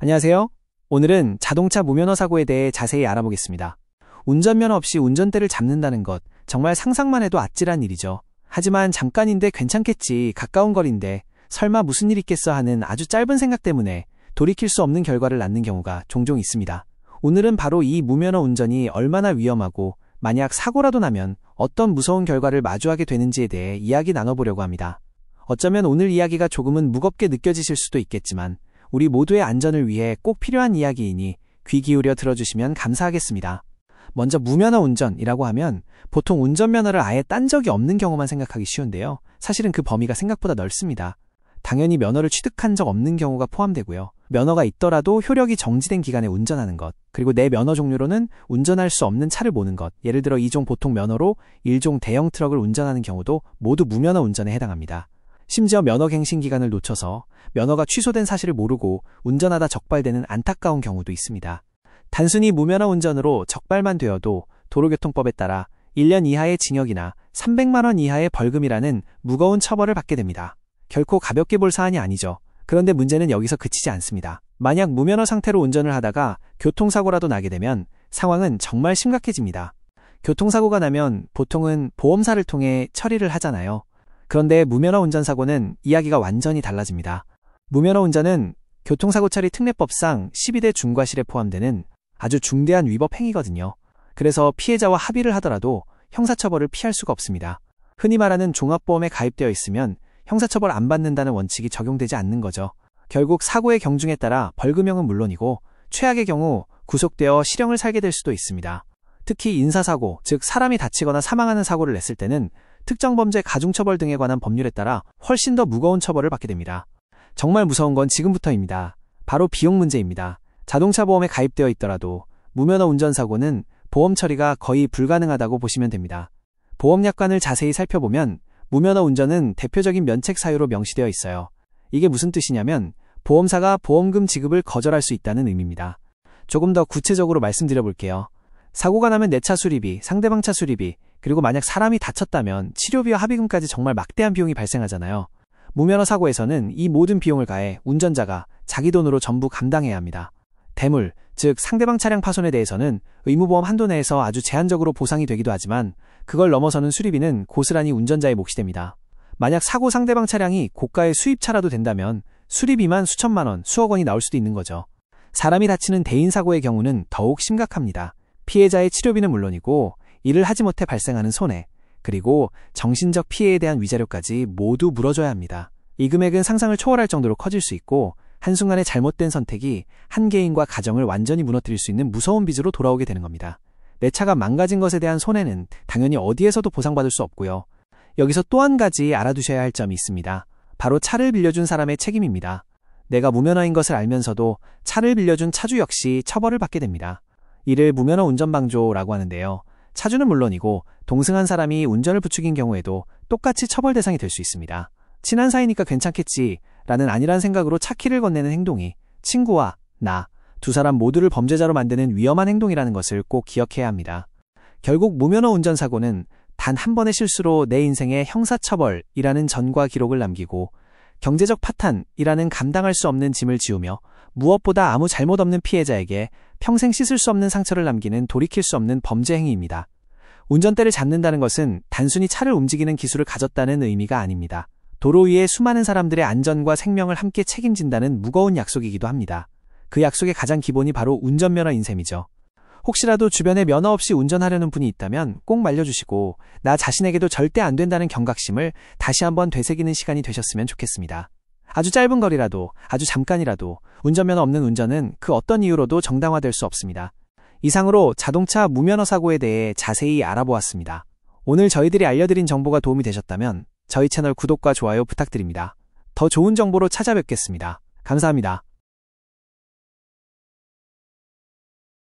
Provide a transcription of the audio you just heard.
안녕하세요. 오늘은 자동차 무면허 사고에 대해 자세히 알아보겠습니다. 운전면허 없이 운전대를 잡는다는 것, 정말 상상만 해도 아찔한 일이죠. 하지만 잠깐인데 괜찮겠지, 가까운 거리인데 설마 무슨 일 있겠어 하는 아주 짧은 생각 때문에 돌이킬 수 없는 결과를 낳는 경우가 종종 있습니다. 오늘은 바로 이 무면허 운전이 얼마나 위험하고 만약 사고라도 나면 어떤 무서운 결과를 마주하게 되는지에 대해 이야기 나눠보려고 합니다. 어쩌면 오늘 이야기가 조금은 무겁게 느껴지실 수도 있겠지만 우리 모두의 안전을 위해 꼭 필요한 이야기이니 귀 기울여 들어주시면 감사하겠습니다. 먼저 무면허 운전이라고 하면 보통 운전면허를 아예 딴 적이 없는 경우만 생각하기 쉬운데요. 사실은 그 범위가 생각보다 넓습니다. 당연히 면허를 취득한 적 없는 경우가 포함되고요. 면허가 있더라도 효력이 정지된 기간에 운전하는 것, 그리고 내 면허 종류로는 운전할 수 없는 차를 모는 것, 예를 들어 2종 보통 면허로 1종 대형 트럭을 운전하는 경우도 모두 무면허 운전에 해당합니다. 심지어 면허 갱신 기간을 놓쳐서 면허가 취소된 사실을 모르고 운전하다 적발되는 안타까운 경우도 있습니다. 단순히 무면허 운전으로 적발만 되어도 도로교통법에 따라 1년 이하의 징역이나 300만 원 이하의 벌금이라는 무거운 처벌을 받게 됩니다. 결코 가볍게 볼 사안이 아니죠. 그런데 문제는 여기서 그치지 않습니다. 만약 무면허 상태로 운전을 하다가 교통사고라도 나게 되면 상황은 정말 심각해집니다. 교통사고가 나면 보통은 보험사를 통해 처리를 하잖아요. 그런데 무면허 운전사고는 이야기가 완전히 달라집니다. 무면허 운전은 교통사고 처리 특례법상 12대 중과실에 포함되는 아주 중대한 위법 행위거든요. 그래서 피해자와 합의를 하더라도 형사처벌을 피할 수가 없습니다. 흔히 말하는 종합보험에 가입되어 있으면 형사처벌 안 받는다는 원칙이 적용되지 않는 거죠. 결국 사고의 경중에 따라 벌금형은 물론이고 최악의 경우 구속되어 실형을 살게 될 수도 있습니다. 특히 인사사고, 즉 사람이 다치거나 사망하는 사고를 냈을 때는 특정범죄 가중처벌 등에 관한 법률에 따라 훨씬 더 무거운 처벌을 받게 됩니다. 정말 무서운 건 지금부터입니다. 바로 비용 문제입니다. 자동차 보험에 가입되어 있더라도 무면허 운전사고는 보험 처리가 거의 불가능하다고 보시면 됩니다. 보험약관을 자세히 살펴보면 무면허 운전은 대표적인 면책 사유로 명시되어 있어요. 이게 무슨 뜻이냐면 보험사가 보험금 지급을 거절할 수 있다는 의미입니다. 조금 더 구체적으로 말씀드려 볼게요. 사고가 나면 내 차 수리비, 상대방 차 수리비, 그리고 만약 사람이 다쳤다면 치료비와 합의금까지 정말 막대한 비용이 발생하잖아요. 무면허 사고에서는 이 모든 비용을 가해 운전자가 자기 돈으로 전부 감당해야 합니다. 대물, 즉 상대방 차량 파손에 대해서는 의무보험 한도 내에서 아주 제한적으로 보상이 되기도 하지만 그걸 넘어서는 수리비는 고스란히 운전자의 몫이 됩니다. 만약 사고 상대방 차량이 고가의 수입차라도 된다면 수리비만 수천만 원, 수억 원이 나올 수도 있는 거죠. 사람이 다치는 대인사고의 경우는 더욱 심각합니다. 피해자의 치료비는 물론이고 일을 하지 못해 발생하는 손해, 그리고 정신적 피해에 대한 위자료까지 모두 물어줘야 합니다. 이 금액은 상상을 초월할 정도로 커질 수 있고 한순간의 잘못된 선택이 한 개인과 가정을 완전히 무너뜨릴 수 있는 무서운 빚으로 돌아오게 되는 겁니다. 내 차가 망가진 것에 대한 손해는 당연히 어디에서도 보상받을 수 없고요. 여기서 또 한 가지 알아두셔야 할 점이 있습니다. 바로 차를 빌려준 사람의 책임입니다. 내가 무면허인 것을 알면서도 차를 빌려준 차주 역시 처벌을 받게 됩니다. 이를 무면허 운전방조라고 하는데요. 차주는 물론이고 동승한 사람이 운전을 부추긴 경우에도 똑같이 처벌 대상이 될 수 있습니다. 친한 사이니까 괜찮겠지 라는 안일한 생각으로 차키를 건네는 행동이 친구와 나, 두 사람 모두를 범죄자로 만드는 위험한 행동이라는 것을 꼭 기억해야 합니다. 결국 무면허 운전사고는 단 한 번의 실수로 내 인생에 형사처벌이라는 전과 기록을 남기고 경제적 파탄이라는 감당할 수 없는 짐을 지우며 무엇보다 아무 잘못 없는 피해자에게 평생 씻을 수 없는 상처를 남기는 돌이킬 수 없는 범죄 행위입니다. 운전대를 잡는다는 것은 단순히 차를 움직이는 기술을 가졌다는 의미가 아닙니다. 도로 위에 수많은 사람들의 안전과 생명을 함께 책임진다는 무거운 약속이기도 합니다. 그 약속의 가장 기본이 바로 운전면허인 셈이죠. 혹시라도 주변에 면허 없이 운전하려는 분이 있다면 꼭 말려주시고 나 자신에게도 절대 안 된다는 경각심을 다시 한번 되새기는 시간이 되셨으면 좋겠습니다. 아주 짧은 거리라도, 아주 잠깐이라도 운전면허 없는 운전은 그 어떤 이유로도 정당화될 수 없습니다. 이상으로 자동차 무면허 사고에 대해 자세히 알아보았습니다. 오늘 저희들이 알려드린 정보가 도움이 되셨다면 저희 채널 구독과 좋아요 부탁드립니다. 더 좋은 정보로 찾아뵙겠습니다. 감사합니다.